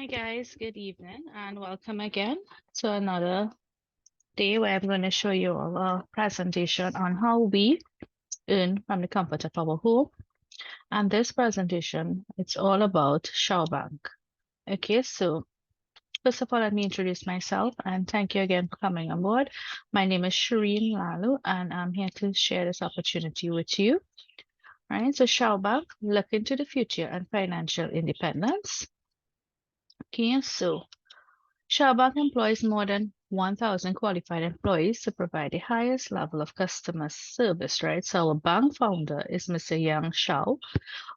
Hi guys, good evening and welcome again to another day where I'm going to show you all a presentation on how we earn from the comfort of our home. And this presentation, it's all about Shao Bank. Okay, so first of all, let me introduce myself and thank you again for coming on board. My name is Shereen Lalloo and I'm here to share this opportunity with you. Right, so Shao Bank, look into the future and financial independence. Okay, so Shao Bank employs more than 1,000 qualified employees to provide the highest level of customer service, right? So our bank founder is Mr. Yang Shao.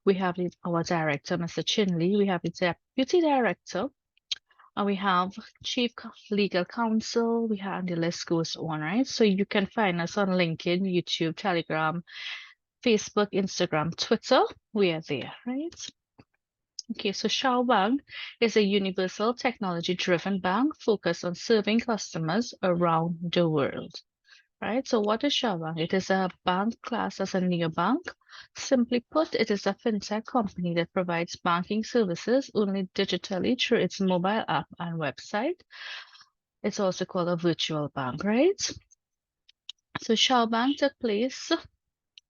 We have our director, Mr. Chin Lee. We have the deputy director, and we have chief legal counsel. We have the list goes on, right? So you can find us on LinkedIn, YouTube, Telegram, Facebook, Instagram, Twitter. We are there, right? Okay, so Shao Bank is a universal technology-driven bank focused on serving customers around the world, right? So what is Shao Bank? It is a bank classed as a neobank. Simply put, it is a fintech company that provides banking services only digitally through its mobile app and website. It's also called a virtual bank, right? So Shao Bank took place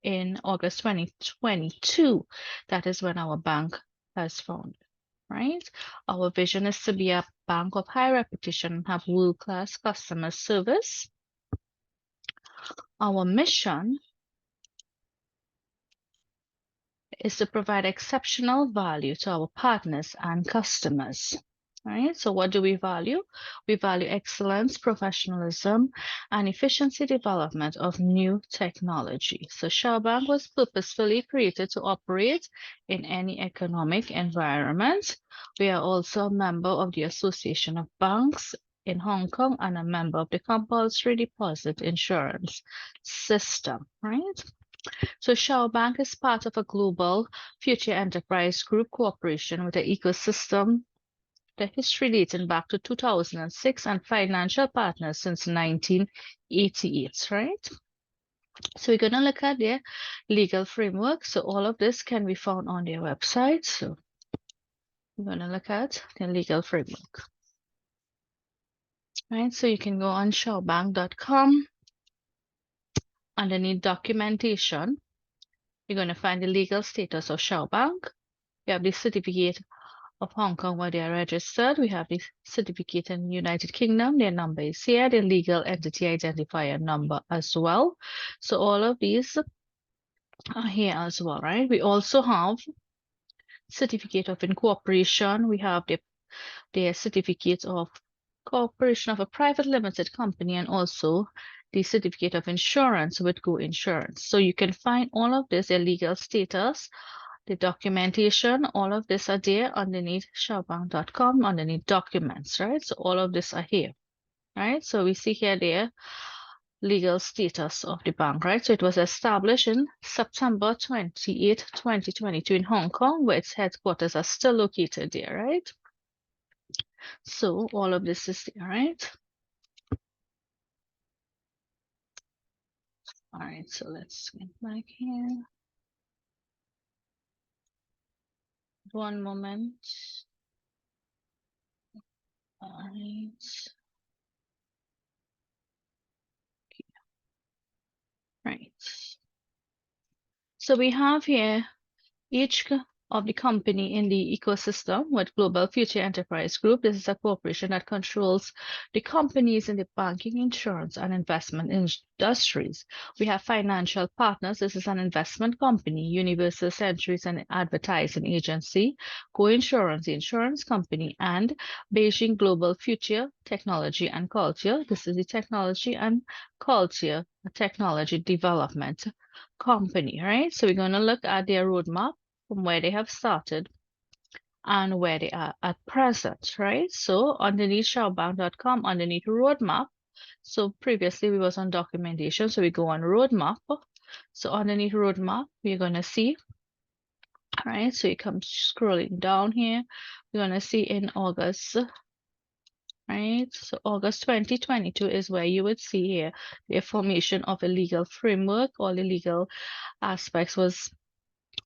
in August 2022. That is when our bank was founded. Right? Our vision is to be a bank of high reputation and have world-class customer service. Our mission is to provide exceptional value to our partners and customers. Right? So what do we value? We value excellence, professionalism, and efficiency development of new technology. So Shao Bank was purposefully created to operate in any economic environment. We are also a member of the Association of Banks in Hong Kong and a member of the Compulsory Deposit Insurance System, right? So Shao Bank is part of a global future enterprise group cooperation with an ecosystem, the history dating back to 2006 and financial partners since 1988, right? So we're going to look at their legal framework. So all of this can be found on their website. So we're going to look at the legal framework. Right, so you can go on shaobank.com. Underneath documentation, you're going to find the legal status of Shao Bank. You have the certificate of Hong Kong where they are registered. We have the certificate in the United Kingdom. Their number is here, the legal entity identifier number as well. So all of these are here as well, right? We also have certificate of incorporation. We have their certificate of corporation of a private limited company and also the certificate of insurance with Go Insurance. So you can find all of this, their legal status, the documentation, all of this are there underneath shaobank.com, underneath documents, right? So all of this are here, right? So we see here their legal status of the bank, right? So it was established in September 28, 2022 in Hong Kong, where its headquarters are still located there, right? So all of this is there, right? All right, so let's get back here. One moment. All right. Right. So we have here each of the company in the ecosystem with Global Future Enterprise Group. This is a corporation that controls the companies in the banking, insurance, and investment industries. We have financial partners. This is an investment company, Universal Centuries and Advertising Agency, Go Insurance, the insurance company, and Beijing Global Future Technology and Culture. This is the technology and culture technology development company, right? So we're going to look at their roadmap from where they have started and where they are at present, right? So underneath shaobank.com, underneath roadmap. So previously we was on documentation, so we go on roadmap. So underneath roadmap, we're gonna see, right? So you come scrolling down here, we're gonna see in August, right? So August 2022 is where you would see here the formation of a legal framework. All the legal aspects was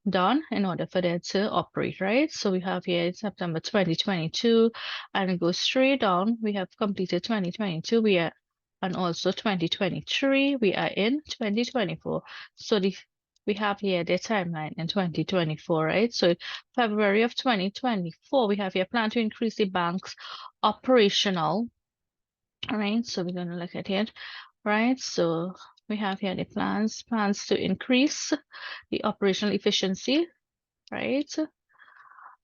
done in order for them to operate, right? So we have here September 2022 and it goes straight down. We have completed 2022. We are and also 2023. We are in 2024. So we have here the timeline in 2024, right? So February of 2024, we have here plan to increase the bank's operational, right? So we're going to look at it, right? So we have here the plans to increase the operational efficiency, right?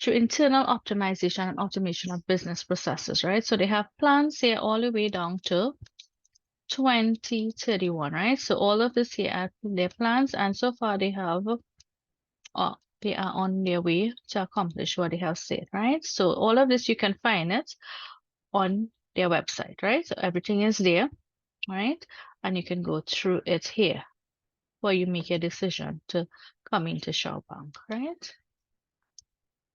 Through internal optimization and automation of business processes, right? So they have plans here all the way down to 2031, right? So all of this here are their plans, and so far they are on their way to accomplish what they have said, right? So all of this you can find it on their website, right? So everything is there, right? And you can go through it here while you make your decision to come into Shao Bank, right?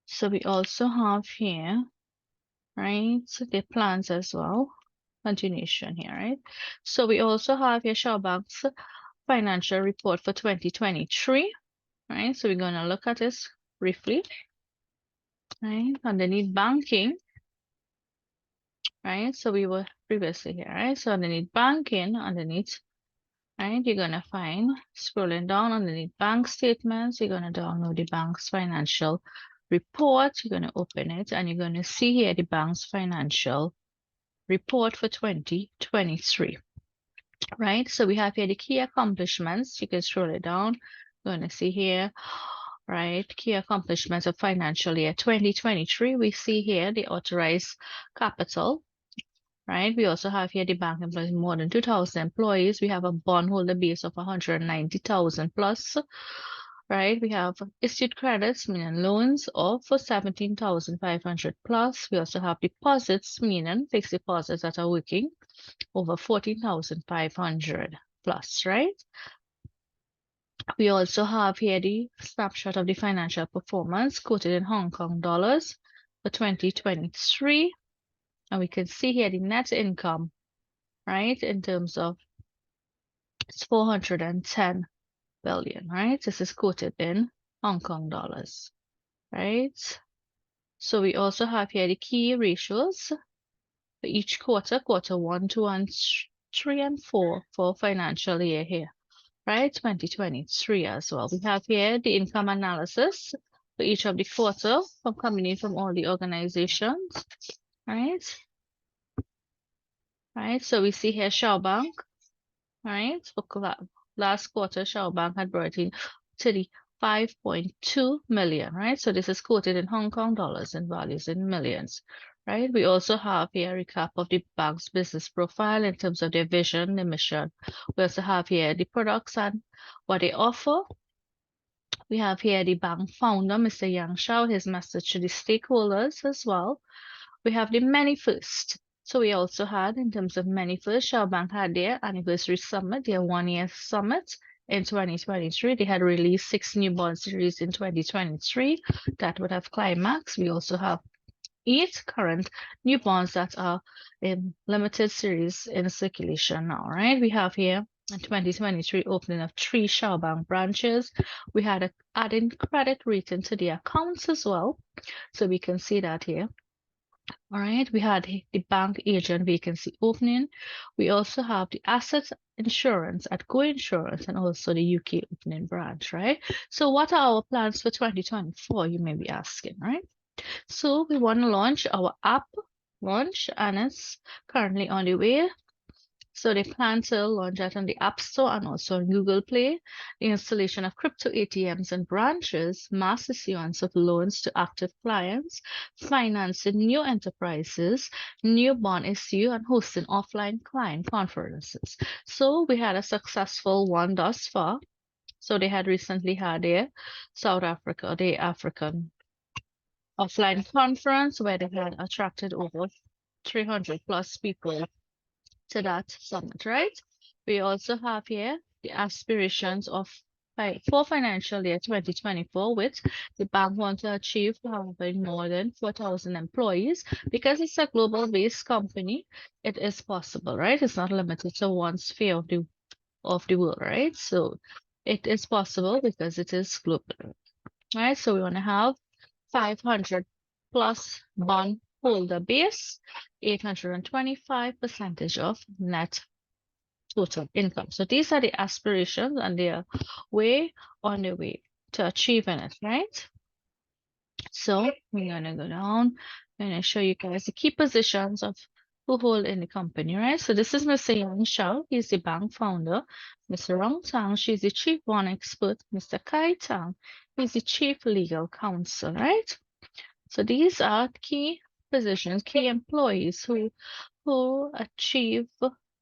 So we also have here, right, the plans as well. Continuation here, right? So we also have here Shao Bank's financial report for 2023, right? So we're going to look at this briefly, right? Underneath banking, right? So we were previously here, right? So underneath banking, right, you're going to find, scrolling down underneath bank statements, you're going to download the bank's financial report. You're going to open it and you're going to see here the bank's financial report for 2023, right? So we have here the key accomplishments. You can scroll it down. You're going to see here, right, key accomplishments of financial year 2023. We see here the authorized capital, right? We also have here the bank employs more than 2,000 employees. We have a bondholder base of 190,000 plus, right? We have issued credits, meaning loans of 17,500 plus. We also have deposits, meaning fixed deposits that are working over 14,500 plus, right? We also have here the snapshot of the financial performance quoted in Hong Kong dollars for 2023. And we can see here the net income, right, in terms of it's 410 billion, right? This is quoted in Hong Kong dollars, right? So we also have here the key ratios for each quarter, quarter 1, 2, and 3, and 4 for financial year here, right? 2023 as well. We have here the income analysis for each of the quarter from coming in from all the organizations, right? Right, so we see here Shao Bank, right? For last quarter, Shao Bank had brought in 35.2 million, right? So this is quoted in Hong Kong dollars and values in millions, right? We also have here a recap of the bank's business profile in terms of their vision, their mission. We also have here the products and what they offer. We have here the bank founder, Mr. Yang Shao, his message to the stakeholders as well. We have the many first. So we also had, in terms of many first, Shao Bank had their anniversary summit, their 1-year summit in 2023. They had released 6 new bond series in 2023 that would have climax. We also have 8 current new bonds that are in limited series in circulation now, right? We have here in 2023 opening of 3 Shao Bank branches. We had adding credit rating to the accounts as well. So we can see that here. All right, we had the bank agent vacancy opening. We also have the asset insurance at Go Insurance and also the UK opening branch, right? So what are our plans for 2024? You may be asking, right? So we want to launch our app launch and it's currently on the way. So they plan to launch that on the App Store and also on Google Play. The installation of crypto ATMs and branches, mass issuance of loans to active clients, financing new enterprises, new bond issue, and hosting offline client conferences. So we had a successful one thus far. So they had recently had their South Africa, the African offline conference where they had attracted over 300 plus people to that summit, right? We also have here the aspirations of for financial year 2024, which the bank wants to achieve having more than 4,000 employees. Because it's a global-based company, it is possible, right? It's not limited to one sphere of the world, right? So it is possible because it is global, right? So we want to have 500 plus bond holder base, 825 percentage of net total income. So these are the aspirations and they are way on the way to achieving it, right? So we're gonna go down. I'm gonna show you guys the key positions of who hold in the company, right? So this is Mr. Yang Shao, he's the bank founder. Mr. Rong Tang, she's the chief bond expert. Mr. Kai Tang, he's the chief legal counsel, right? So these are key positions, key employees who achieve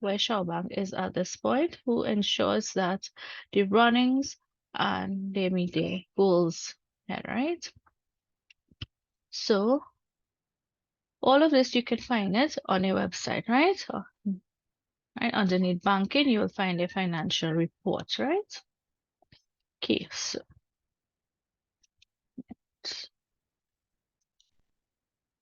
where Shao Bank is at this point, who ensures that the runnings and they meet their goals, right? So all of this you can find it on a website, right? Right underneath banking, you will find a financial report, right? Okay, so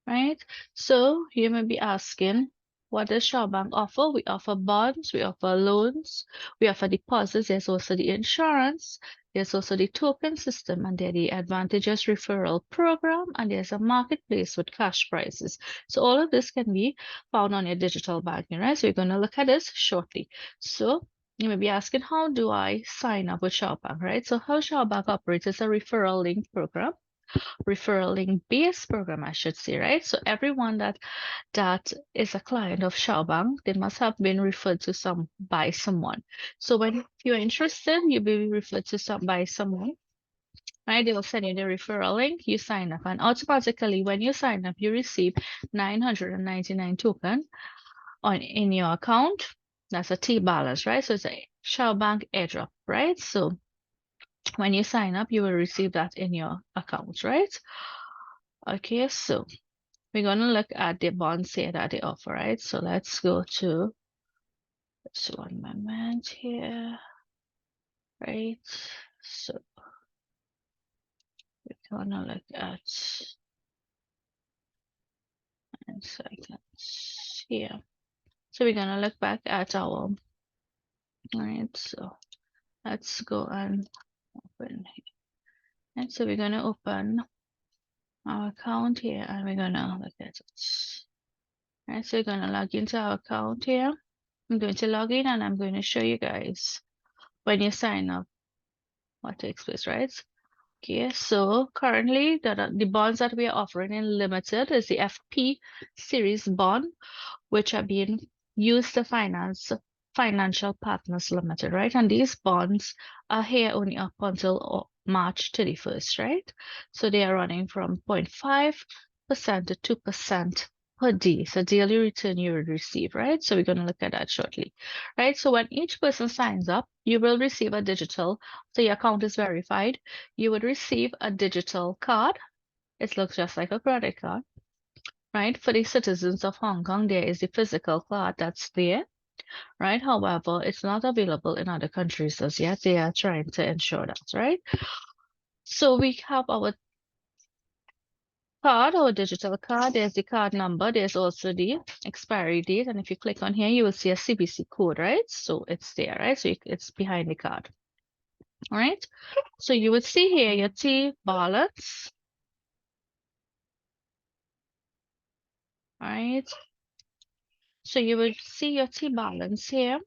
right? So you may be asking, what does Shaw Bank offer? We offer bonds, we offer loans, we offer deposits, there's also the insurance, there's also the token system, and there's the advantageous referral program, and there's a marketplace with cash prices. So all of this can be found on your digital banking, right? So we're going to look at this shortly. So you may be asking, how do I sign up with Shaw Bank, right? So how Shaw Bank operates is a referral link program, referral link based program, I should say, right? So everyone that is a client of Xiaobang, they must have been referred to by someone. So when you're interested, you'll be referred to by someone, right? They will send you the referral link, you sign up, and automatically when you sign up, you receive 999 token in your account. That's a T balance, right? So it's a Xiaobang airdrop, right? So when you sign up, you will receive that in your account, right? Okay, so we're going to look at the bonds here that they offer, right? So let's go to, let's 1 moment here, right? So we're going to look at 9 seconds here. So we're going to look back at our, right? So let's go and open here. And so we're going to open our account here and we're going to look at it. Right, so we're going to log into our account here. I'm going to log in and I'm going to show you guys when you sign up what takes place, right? Okay, so currently the bonds that we are offering in limited is the FP series bond, which are being used to finance Financial Partners Limited, right? And these bonds are here only up until March 31st, right? So they are running from 0.5% to 2% per day. So daily return you will receive, right? So we're going to look at that shortly, right? So when each person signs up, you will receive a digital, so your account is verified, you would receive a digital card. It looks just like a credit card, right? For the citizens of Hong Kong, there is a physical card that's there, right? However, it's not available in other countries as yet. They are trying to ensure that, right? So we have our card, our digital card. There's the card number. There's also the expiry date. And if you click on here, you will see a CBC code, right? So it's there, right? So it's behind the card, all right? So you would see here your T balance, right? So you will see your T balance here,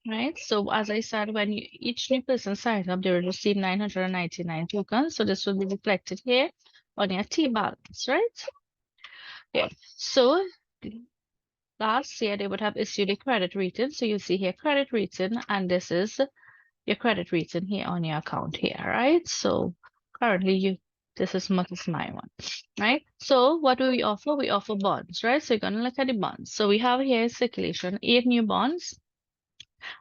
right? So as I said, when each new person signs up, they will receive 999 tokens. So this will be reflected here on your T balance, right? Yeah. So last year they would have issued a credit rating. So you see here credit rating, and this is your credit rating here on your account here, right? So currently this is my one, right? So what do we offer? We offer bonds, right? So you're gonna look at the bonds. So we have here circulation, 8 new bonds.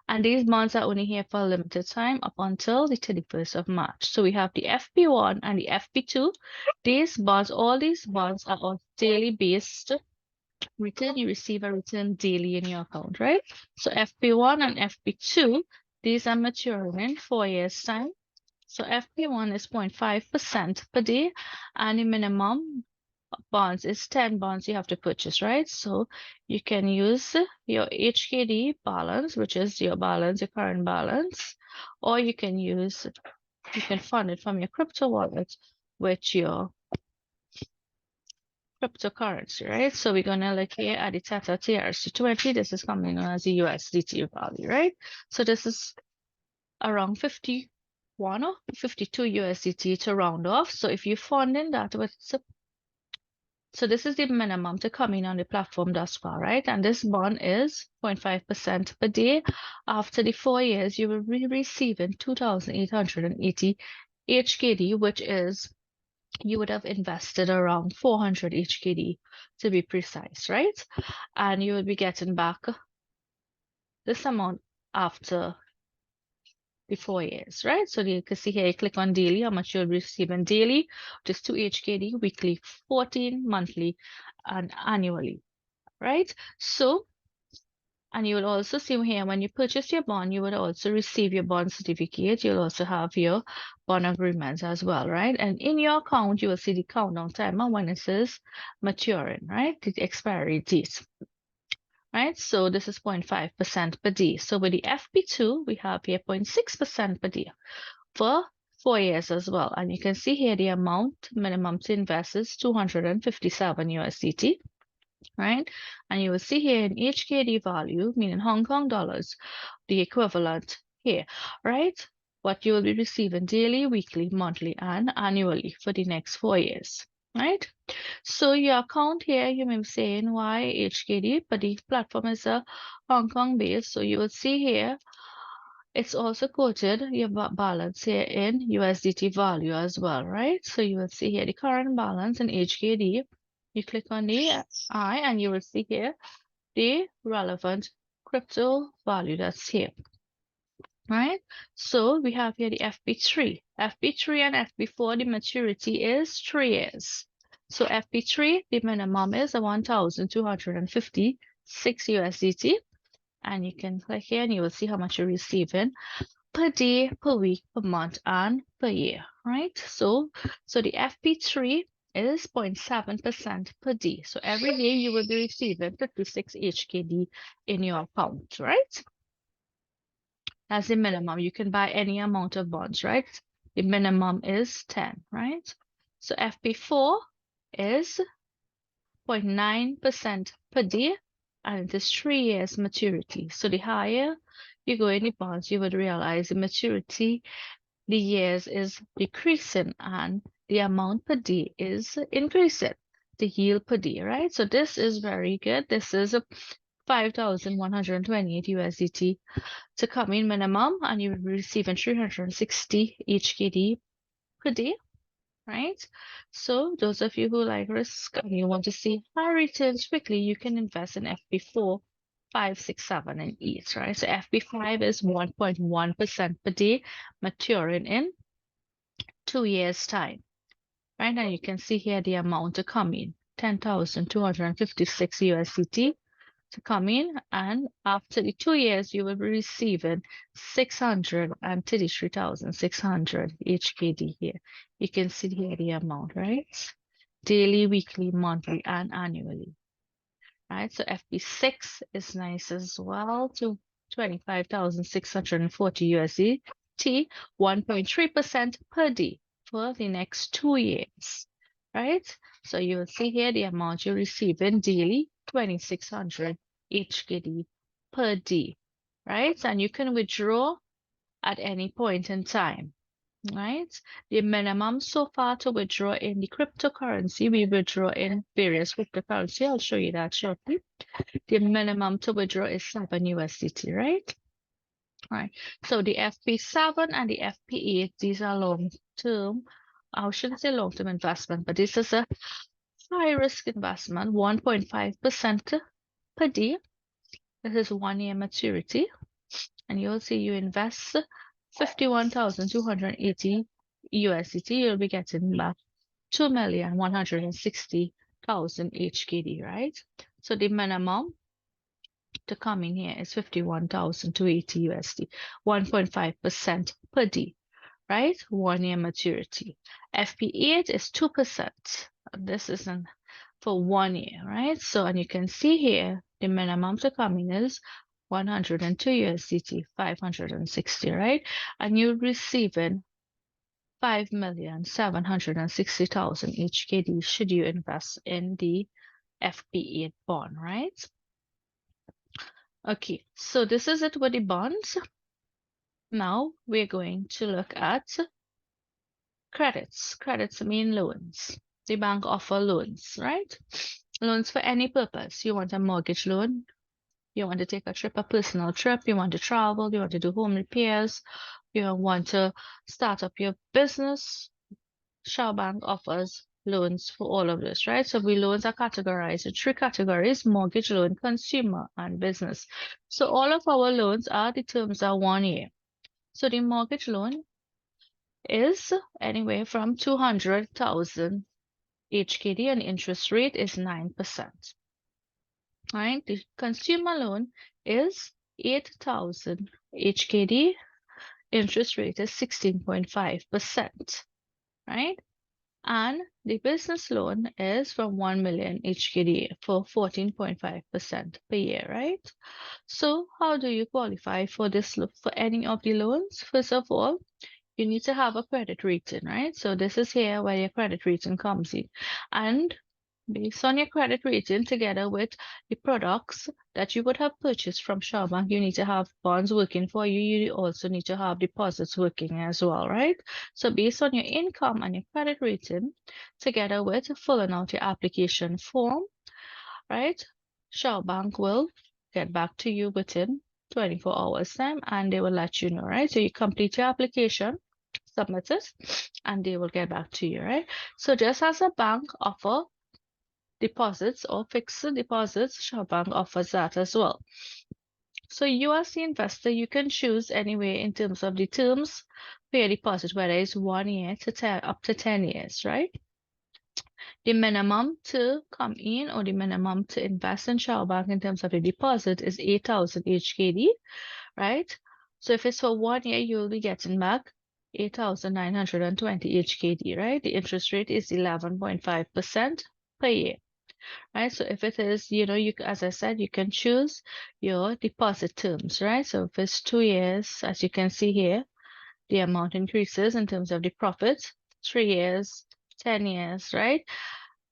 And these bonds are only here for a limited time up until the 31st of March. So we have the FP1 and the FP2. These bonds, all these bonds are on daily based return. You receive a return daily in your account, right? So FP1 and FP2, these are maturing in 4 years' time. So FP1 is 0.5% per day, and the minimum bonds is 10 bonds you have to purchase, right? So you can use your HKD balance, which is your balance, your current balance, or you can use You can fund it from your crypto wallet with your cryptocurrency, right? So we're gonna look here at the Teta TRC20. This is coming as a USDT value, right? So this is around 51 or 52 USDT to round off. So if you're funding that with, so this is the minimum to come in on the platform thus far, right? And this bond is 0.5% per day. After the 4 years, you will be receiving 2,880 HKD, which is you would have invested around 400 HKD to be precise, right? And you will be getting back this amount after the 4 years, right? So you can see here, you click on daily, how much you'll receive in daily, just 2 HKD, weekly 14, monthly, and annually, right? So, and you will also see here, when you purchase your bond, you would also receive your bond certificate. You'll also have your bond agreements as well, right? And in your account, you will see the countdown timer when it says maturing, right? The expiry date, right? So this is 0.5% per day. So with the FP2, we have here 0.6% per day for 4 years as well. And you can see here the amount minimum to invest is 257 USDT, right? And you will see here in HKD value, meaning Hong Kong dollars, the equivalent here, right? What you will be receiving daily, weekly, monthly, and annually for the next 4 years, right? So your account here, you may be saying why HKD, but the platform is a Hong Kong base. So you will see here, it's also quoted your balance here in USDT value as well, right? So you will see here the current balance in HKD. You click on the I and you will see here the relevant crypto value that's here, right? So we have here the FP3. FP3 and FP4, the maturity is 3 years. So FP3, the minimum is 1,256 USDT. And you can click here and you will see how much you're receiving per day, per week, per month, and per year, right? So the FP3 is 0.7% per day. So every day you will be receiving 56 HKD in your account, right? That's the minimum. You can buy any amount of bonds, right? The minimum is 10, right? So FP4 is 0.9% per day, and it is 3 years maturity. So the higher you go in the bonds, you would realize the maturity, the years is decreasing and the amount per day is increasing, the yield per day, right? So this is very good. This is 5,128 USDT to come in minimum, and you will be receiving 360 HKD per day, right? So those of you who like risk and you want to see high returns quickly, you can invest in FP4, 5, 6, 7, and 8, right? So FP5 is 1.1% per day, maturing in 2 years' time. Right now you can see here the amount to come in, 10,256 USDT to come in, and after the 2 years you will be receiving 633,600 HKD here. You can see here the amount, right? Daily, weekly, monthly, and annually. Right, so FP6 is nice as well, to 25,640 USDT, 1.3% per day for the next 2 years, right? So you will see here the amount you receive in daily, 2,600 HKD per day, right? And you can withdraw at any point in time, right? The minimum so far to withdraw in the cryptocurrency, we withdraw in various cryptocurrency. I'll show you that shortly. The minimum to withdraw is 7 USDT, right? Right. So the FP7 and the FP8, these are long-term. I shouldn't say long-term investment, but this is a high-risk investment, 1.5% per day. This is 1 year maturity. And you'll see you invest 51,280 USDT, you'll be getting back 2,160,000 HKD, right? So the minimum to come in here is 51,280 USD, 1.5% per day, right? 1 year maturity. FP8 is 2%. This isn't for 1 year, right? So, and you can see here the minimum to come in is 102 USDT, 560, right? And you're receiving 5,760,000 HKD should you invest in the FP8 bond, right? Okay, so this is it with the bonds. Now we're going to look at credits. Credits mean loans. The bank offer loans, right? Loans for any purpose. You want a mortgage loan, you want to take a trip, a personal trip, you want to travel, you want to do home repairs, you want to start up your business. Shao Bank offers loans for all of this, right? So we loans are categorized in three categories: mortgage loan, consumer, and business. So all of our loans are, the terms are 1 year. So the mortgage loan is anywhere from 200,000 HKD and interest rate is 9%. Right? The consumer loan is 8,000 HKD, interest rate is 16.5%. Right? And the business loan is from 1 million HKD for 14.5% per year, right? So how do you qualify for this for any of the loans? First of all, you need to have a credit rating, right? So this is here where your credit rating comes in. And based on your credit rating, together with the products that you would have purchased from Shao Bank, you need to have bonds working for you. You also need to have deposits working as well, right? So based on your income and your credit rating, together with filling out your application form, right? Shao Bank will get back to you within 24 hours time and they will let you know, right? So you complete your application, submit it, and they will get back to you, right? So just as a bank offer deposits or fixed deposits, Shao Bank offers that as well. So you as the investor, you can choose anyway in terms of the terms for your deposit, whether it's 1 year to 10, up to 10 years, right? The minimum to come in or the minimum to invest in Shao Bank in terms of the deposit is 8,000 HKD, right? So if it's for 1 year, you'll be getting back 8,920 HKD, right? The interest rate is 11.5% per year, right? So if it is, you as I said, you can choose your deposit terms, right? So if it's 2 years, as you can see here, the amount increases in terms of the profit. 3 years, 10 years, right?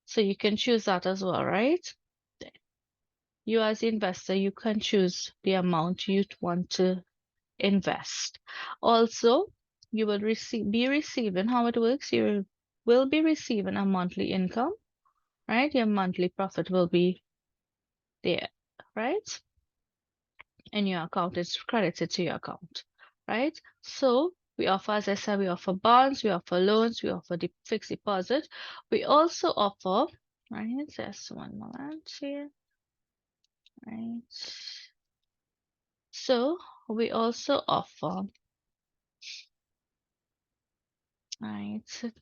So you can choose that as well, right? You as the investor, you can choose the amount you want to invest. Also, you will be receiving, how it works, you will be receiving a monthly income, right? Your monthly profit will be there, right? And your account is credited to your account, right? So we offer, as I said, we offer bonds, we offer loans, we offer the fixed deposit. We also offer, right? Just one moment here, right? So we also offer, right,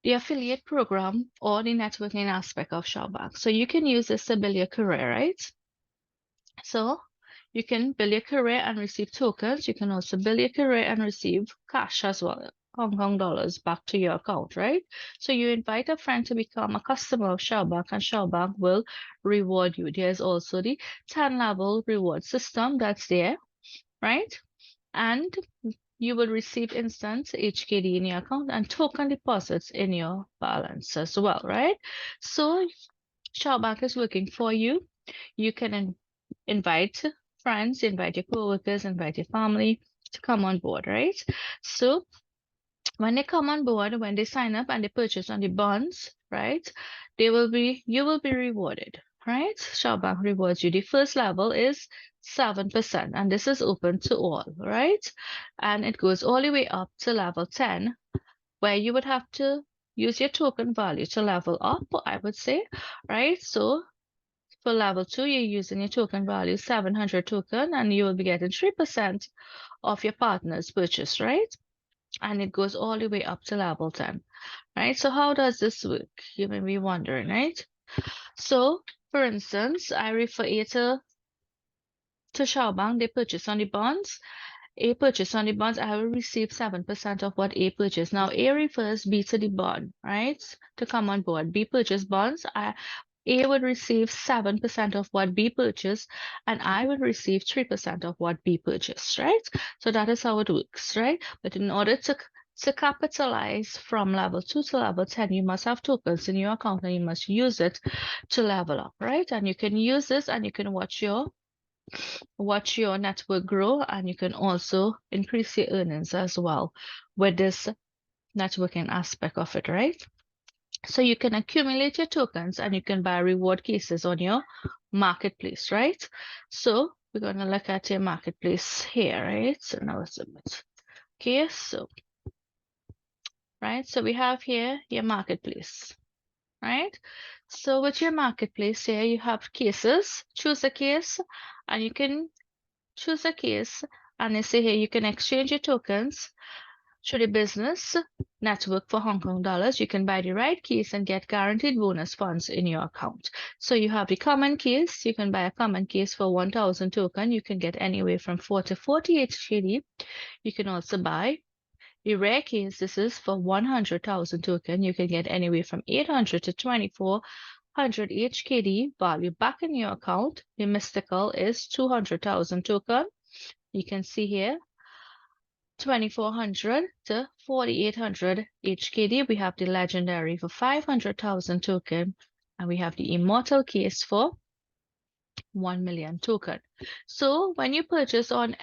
the affiliate program or the networking aspect of Shao Bank. So you can use this to build your career, right? So you can build your career and receive tokens. You can also build your career and receive cash as well, Hong Kong dollars back to your account, right? So you invite a friend to become a customer of Shao Bank and Shao Bank will reward you. There's also the 10-level reward system that's there, right? And you will receive instant HKD in your account and token deposits in your balance as well, right? So Shao Bank is working for you. You can invite friends, invite your coworkers, invite your family to come on board, right? So when they come on board, when they sign up and they purchase on the bonds, right, you will be rewarded, right? Shao Bank rewards you. The first level is 7%, and this is open to all, right? And it goes all the way up to level 10, where you would have to use your token value to level up, I would say, right? So for level 2, you're using your token value 700 token, and you will be getting 3% of your partner's purchase, right? And it goes all the way up to level 10, right? So how does this work? You may be wondering, right? So, for instance, I refer you to Shao Bank. They purchase on the bonds. A purchase on the bonds, I will receive 7% of what A purchased. Now, A refers B to the bond, right? To come on board. B purchased bonds. A would receive 7% of what B purchased, and I would receive 3% of what B purchased, right? So that is how it works, right? But in order to To capitalize from level 2 to level 10, you must have tokens in your account and you must use it to level up, right? And you can use this and you can watch your network grow, and you can also increase your earnings as well with this networking aspect of it, right? So you can accumulate your tokens and you can buy reward cases on your marketplace, right? So we're going to look at your marketplace here, right? So now it's a bit. Okay, so right, so we have here your marketplace, right? So with your marketplace here, you have cases. Choose a case, and you can choose a case, and they say here you can exchange your tokens through the business network for Hong Kong dollars. You can buy the right case and get guaranteed bonus funds in your account. So you have the common case. You can buy a common case for 1,000 token. You can get anywhere from 4 to 48 KD. You can also buy the rare case. This is for 100,000 token. You can get anywhere from 800 to 2,400 HKD value back in your account. The mystical is 200,000 token. You can see here 2,400 to 4,800 HKD. We have the legendary for 500,000 token, and we have the immortal case for 1 million token. So when you purchase on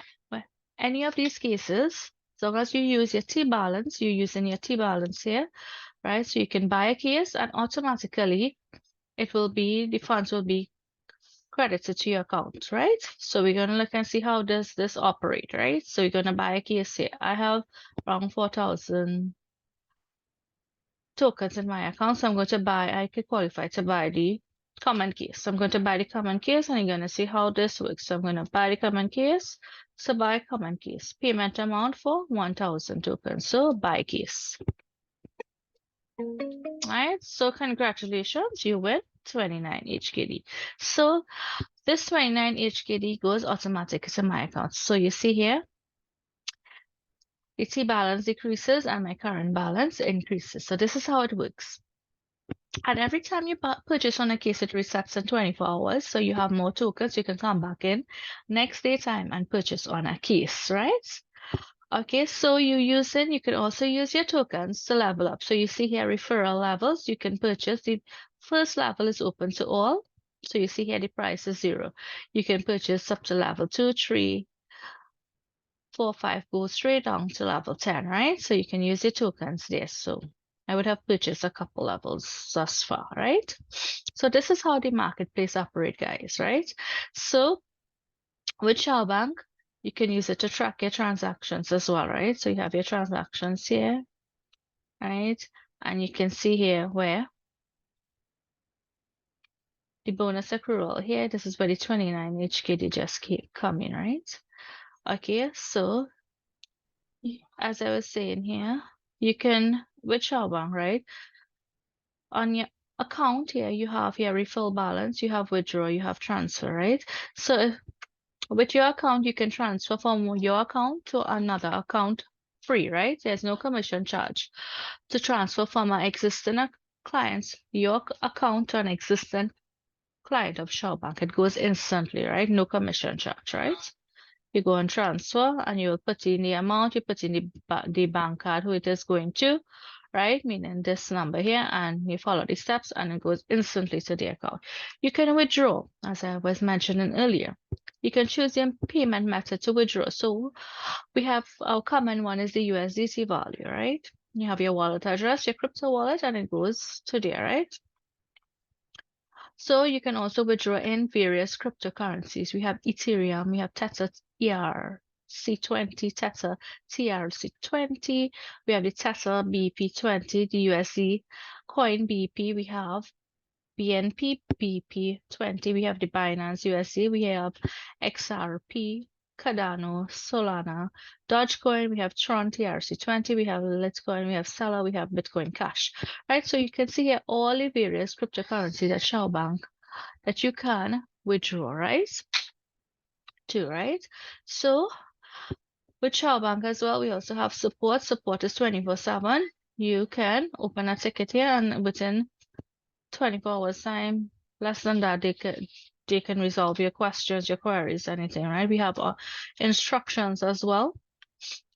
any of these cases, as long as you use your T-balance, you're using your T-balance here, right? So you can buy a case and automatically the funds will be credited to your account, right? So we're going to look and see how does this operate, right? So you're going to buy a case here. I have around 4,000 tokens in my account, so I'm going to buy, I could qualify to buy the common case. So I'm going to buy the common case and you're going to see how this works. So I'm going to buy the common case. So buy common case. Payment amount for 1,000 tokens. So buy case. All right, so congratulations, you win 29 HKD. So this 29 HKD goes automatically to my account. So you see here, the T balance decreases and my current balance increases. So this is how it works. And every time you purchase on a case, it resets in 24 hours. So you have more tokens. You can come back in next day time and purchase on a case, right? Okay, so you can also use your tokens to level up. So you see here referral levels. You can purchase. The first level is open to all. So you see here the price is 0. You can purchase up to level 2, 3, 4, 5, go straight down to level 10, right? So you can use your tokens there. So I would have purchased a couple levels thus far, right? So this is how the marketplace operates, guys, right? So with Shao Bank, you can use it to track your transactions as well, right? So you have your transactions here, right? And you can see here where the bonus accrual here, this is where the 29 HKD just keep coming, right? Okay, so as I was saying here, you can, with Shao Bank, right? On your account here, you have your refill balance, you have withdraw, you have transfer, right? So with your account, you can transfer from your account to another account free, right? There's no commission charge to transfer from an existing client's your account to an existing client of Shao Bank. It goes instantly, right? No commission charge, right? You go and transfer and you will put in the amount, you put in the bank card who it is going to, right? Meaning this number here, and you follow the steps and it goes instantly to the account. You can withdraw, as I was mentioning earlier. You can choose your payment method to withdraw. So we have our common one is the USDT value, right? You have your wallet address, your crypto wallet, and it goes to there, right? So you can also withdraw in various cryptocurrencies. We have Ethereum, we have Tether ERC20, Tether TRC20, we have the Tether BP20, the USD coin BP, we have BNP BP20, we have the Binance USD, we have XRP, Cardano, Solana, Dogecoin, we have Tron TRC20, we have Litecoin, we have Stellar, we have Bitcoin Cash, right? So you can see here all the various cryptocurrencies at Shao Bank that you can withdraw, right? Right? So with Shao Bank as well, we also have support. Support is 24/7. You can open a ticket here and within 24 hours time, less than that, they can resolve your questions, your queries, anything, right? We have instructions as well,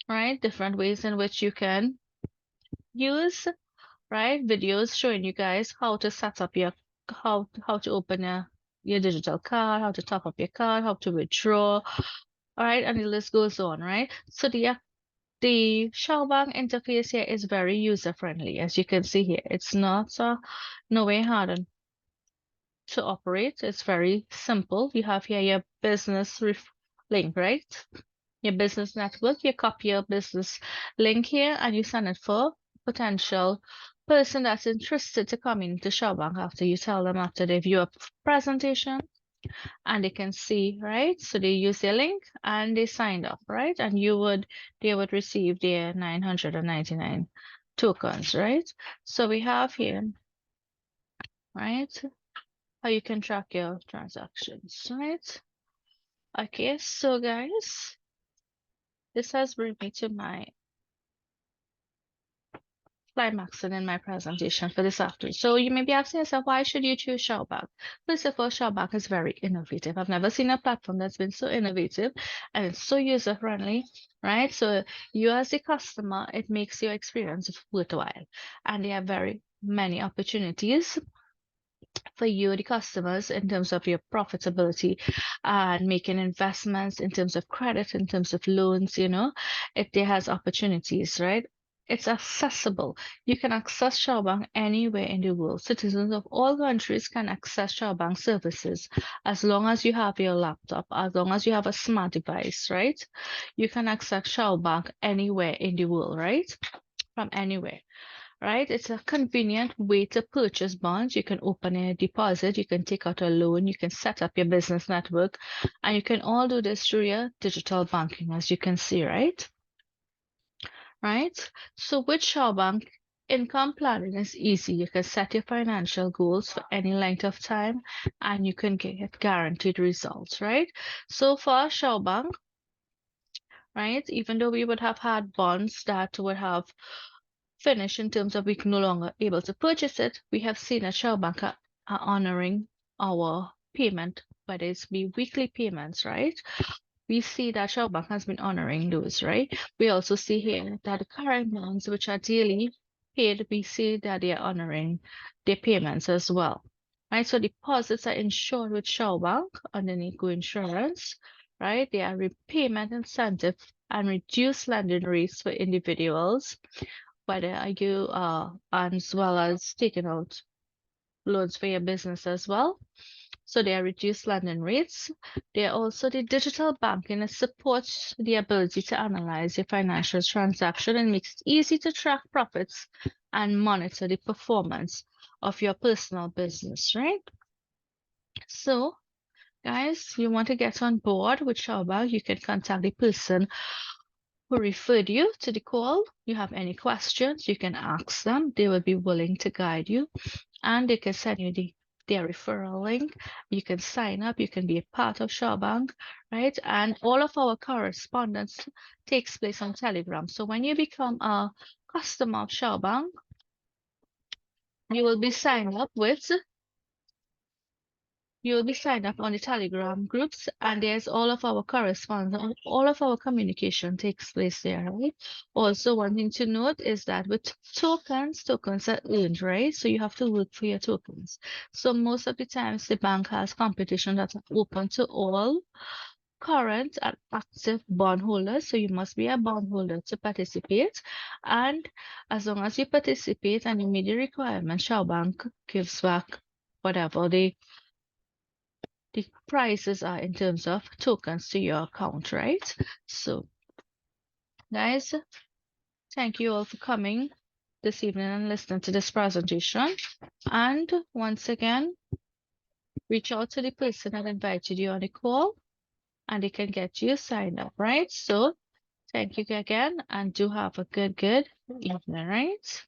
right? Different ways in which you can use, right, videos showing you guys how to set up your how to open your digital card, how to top up your card, how to withdraw, all right, and the list goes on, right? So the Shellbank interface here is very user friendly, as you can see here. It's not no way hard to operate. It's very simple. You have here your business link, right? Your business network. You copy your business link here and you send it for potential person that's interested to come into Shellbank after you tell them after they view a presentation and they can see, right? So they use their link and they signed up, right? And they would receive their 999 tokens, right? So we have here, right? How you can track your transactions, right? Okay, so guys, this has brought me to my climaxing in my presentation for this afternoon. So you may be asking yourself, why should you choose Shellback? First of all, Shellback is very innovative. I've never seen a platform that's been so innovative and it's so user friendly, right? So you as a customer, it makes your experience worthwhile. And they have very many opportunities for you, the customers, in terms of your profitability and making investments in terms of credit, in terms of loans, if there has opportunities, right? It's accessible. You can access Shawbank anywhere in the world. Citizens of all countries can access Shawbank services as long as you have your laptop, as long as you have a smart device, right? You can access Shawbank anywhere in the world, right? From anywhere, right? It's a convenient way to purchase bonds. You can open a deposit, you can take out a loan, you can set up your business network, and you can all do this through your digital banking, as you can see, right? Right? So with Shawbank, income planning is easy. You can set your financial goals for any length of time, and you can get guaranteed results, right? So for Shawbank, right, even though we would have had bonds that would have finished in terms of we no longer able to purchase it, we have seen that Shell Bank are honoring our payment, whether it's be weekly payments, right? We see that Shell Bank has been honoring those, right? We also see here that the current bonds, which are daily paid, we see that they are honoring their payments as well, right? So deposits are insured with Shell Bank underneath Go Insurance, right? They are repayment incentive and reduced lending rates for individuals, whether you as well as taking out loans for your business as well. So they are reduced lending rates. They are also the digital banking that supports the ability to analyze your financial transaction and makes it easy to track profits and monitor the performance of your personal business, right? So guys, you want to get on board with Shawbank, you can contact the person who referred you to the call. You have any questions, you can ask them. They will be willing to guide you and they can send you their referral link. You can sign up, you can be a part of Shawbank, right? And all of our correspondence takes place on Telegram. So when you become a customer of Shawbank, you will be signed up with You'll be signed up on the Telegram groups, and there's all of our correspondence, all of our communication takes place there, right? Also, one thing to note is that with tokens are earned, right? So you have to work for your tokens. So most of the times, the bank has competition that's open to all current and active bondholders. So you must be a bondholder to participate. And as long as you participate and you meet the requirements, Shell Bank gives back whatever the prices are in terms of tokens to your account, right? So, guys, thank you all for coming this evening and listening to this presentation. And once again, reach out to the person that invited you on the call and they can get you signed up, right? So, thank you again and do have a good evening, right?